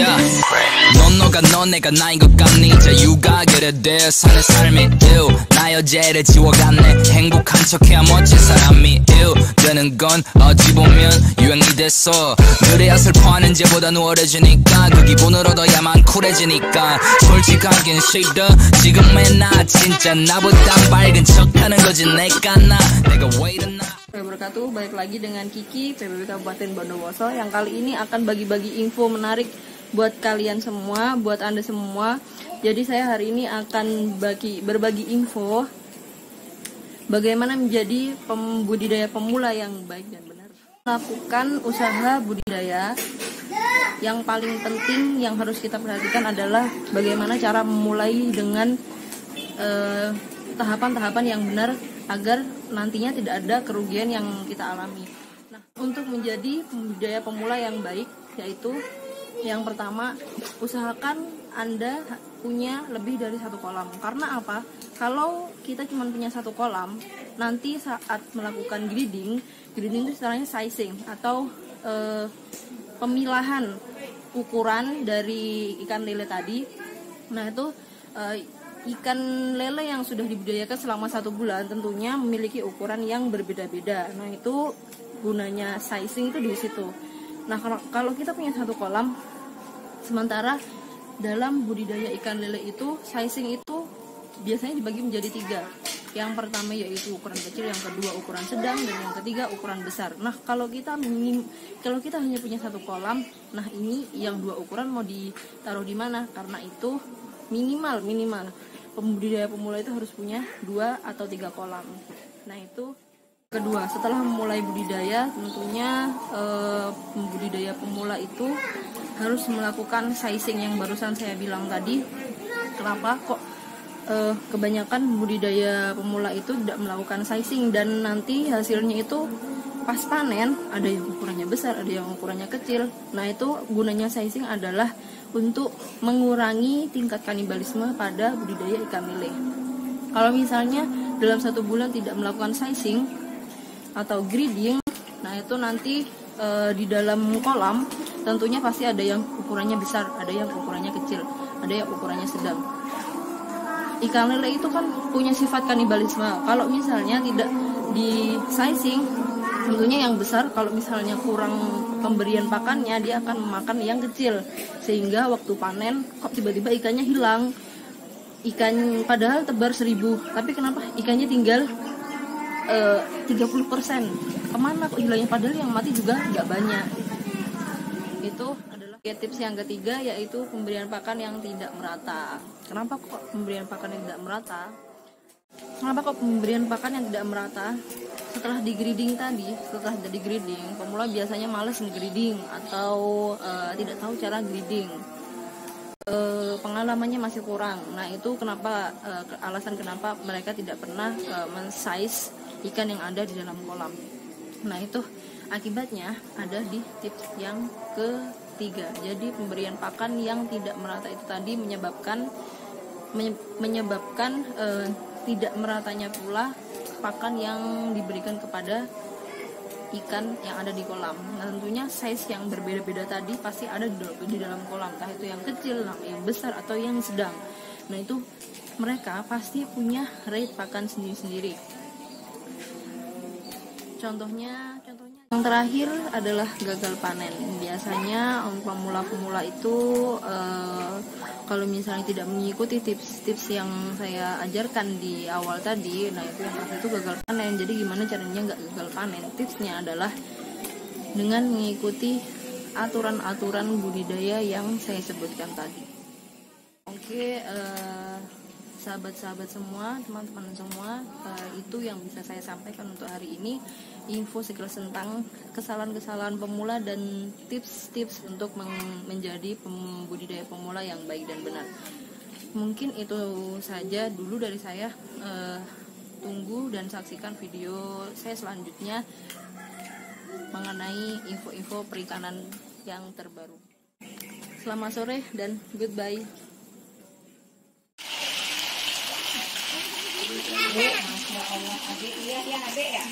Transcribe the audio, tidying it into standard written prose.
Yeah. 넌 너가 넌 내가 나인 것 같니 자유가 그래 돼 사는 삶이 나 여자를 지워갔네 행복한 척해야 멋진 사람이 되는 건 어찌 보면 유행이 됐어 그래야 슬퍼하는 죄보다 우월해지니까 그 기분을 얻어야만 쿨해지니까 솔직하긴 싫어 지금의 나 진짜 나보다 밝은 척하는 거지 내가 왜 이러나. Wabarakatuh, balik lagi dengan Kiki PBB Kabupaten Bondowoso yang kali ini akan bagi-bagi info menarik buat kalian semua, buat Anda semua. Jadi saya hari ini akan berbagi info bagaimana menjadi pembudidaya pemula yang baik dan benar. Melakukan usaha budidaya, yang paling penting yang harus kita perhatikan adalah bagaimana cara memulai dengan tahapan-tahapan yang benar agar nantinya tidak ada kerugian yang kita alami. Nah, untuk menjadi pembudidaya pemula yang baik, yaitu yang pertama, usahakan Anda punya lebih dari satu kolam. Karena apa? Kalau kita cuma punya satu kolam, nanti saat melakukan breeding itu istilahnya sizing atau pemilahan ukuran dari ikan lele tadi. Nah, itu ikan lele yang sudah dibudidayakan selama 1 bulan tentunya memiliki ukuran yang berbeda-beda. Nah, itu gunanya sizing itu di situ. Nah, kalau kita punya satu kolam, sementara dalam budidaya ikan lele itu sizing itu biasanya dibagi menjadi 3. Yang pertama yaitu ukuran kecil, yang kedua ukuran sedang, dan yang ketiga ukuran besar. Nah, kalau kita hanya punya satu kolam, nah ini yang 2 ukuran mau ditaruh di mana? Karena itu minimal pembudidaya pemula itu harus punya 2 atau 3 kolam. Nah, itu kedua. Setelah memulai budidaya, tentunya pembudidaya pemula itu harus melakukan sizing yang barusan saya bilang tadi. Kenapa kok kebanyakan budidaya pemula itu tidak melakukan sizing, dan nanti hasilnya itu pas panen ada yang ukurannya besar, ada yang ukurannya kecil. Nah, itu gunanya sizing adalah untuk mengurangi tingkat kanibalisme pada budidaya ikan lele. Kalau misalnya dalam 1 bulan tidak melakukan sizing atau grading, nah itu nanti di dalam kolam tentunya pasti ada yang ukurannya besar, ada yang ukurannya kecil, ada yang ukurannya sedang. Ikan lele itu kan punya sifat kanibalisme. Kalau misalnya tidak di sizing, tentunya yang besar kalau misalnya kurang pemberian pakannya, dia akan memakan yang kecil, sehingga waktu panen kok tiba-tiba ikannya hilang. Ikan padahal tebar 1000, tapi kenapa ikannya tinggal 30%? Kemana kok hilangnya, padahal yang mati juga nggak banyak. Itu adalah tips yang ketiga, yaitu pemberian pakan yang tidak merata. Kenapa kok pemberian pakan yang tidak merata? Setelah di-grading tadi, pemula biasanya malas nge-grading atau tidak tahu cara grading. Pengalamannya masih kurang. Nah, itu kenapa alasan kenapa mereka tidak pernah men-size ikan yang ada di dalam kolam. Nah, itu akibatnya ada di tips yang ketiga. Jadi pemberian pakan yang tidak merata itu tadi menyebabkan tidak meratanya pula pakan yang diberikan kepada ikan yang ada di kolam. Nah, tentunya size yang berbeda-beda tadi pasti ada di dalam kolam, entah itu yang kecil, yang besar, atau yang sedang. Nah, itu mereka pasti punya rate pakan sendiri-sendiri. Contohnya yang terakhir adalah gagal panen. Biasanya pemula-pemula itu kalau misalnya tidak mengikuti tips-tips yang saya ajarkan di awal tadi, nah itu yang pertama itu gagal panen. Jadi gimana caranya nggak gagal panen? Tipsnya adalah dengan mengikuti aturan-aturan budidaya yang saya sebutkan tadi. Oke, sahabat-sahabat semua, teman-teman semua, itu yang bisa saya sampaikan untuk hari ini. Info sekilas tentang kesalahan-kesalahan pemula dan tips-tips untuk menjadi pembudidaya pemula yang baik dan benar. Mungkin itu saja dulu dari saya. Tunggu dan saksikan video saya selanjutnya mengenai info-info perikanan yang terbaru. Selamat sore dan goodbye. Masya Allah, adik, iya, adek ya.